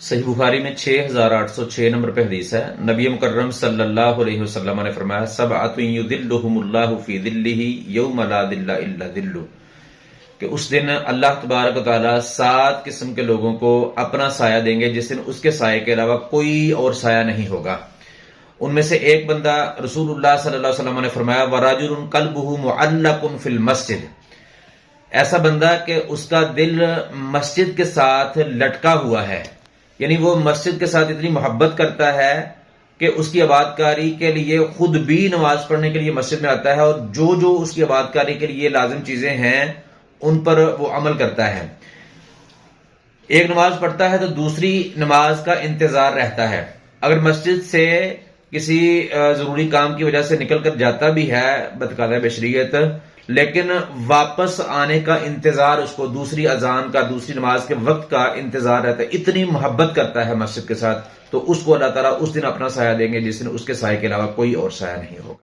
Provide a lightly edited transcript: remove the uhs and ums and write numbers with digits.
सही बुखारी में 6806 नंबर पे हदीस है। नबी मुकर्रम सल्लल्लाहु अलैहि वसल्लम ने फरमाया, सबअतुन युदिल्लुहुमुल्लाहु फी दिल्लिही यौम ला दिल्ला इल्ला दिल्लु, कि उस दिन अल्लाह तबारक व तआला 7 किस्म के लोगों को अपना साया देंगे जिस दिन उसके साये के अलावा कोई और साया नहीं होगा। उनमें से एक बंदा, रसूलुल्लाह सल्लल्लाहु अलैहि वसल्लम ने फरमाया, वराजुलुन कल्बुहु मुअल्लकुन फिल मस्जिद, ऐसा बंदा कि उसका दिल मस्जिद के साथ लटका हुआ है, यानी वो मस्जिद के साथ इतनी मोहब्बत करता है कि उसकी आबादकारी के लिए खुद भी नमाज पढ़ने के लिए मस्जिद में आता है और जो जो उसकी आबादकारी के लिए लाजिम चीजें हैं उन पर वो अमल करता है। एक नमाज पढ़ता है तो दूसरी नमाज का इंतजार रहता है। अगर मस्जिद से किसी जरूरी काम की वजह से निकल कर जाता भी है बतकादा बशरियत, लेकिन वापस आने का इंतजार उसको, दूसरी अजान का, दूसरी नमाज के वक्त का इंतजार रहता है। इतनी मोहब्बत करता है मस्जिद के साथ, तो उसको अल्लाह ताला उस दिन अपना साया देंगे जिस दिन उसके साये के अलावा कोई और साया नहीं होगा।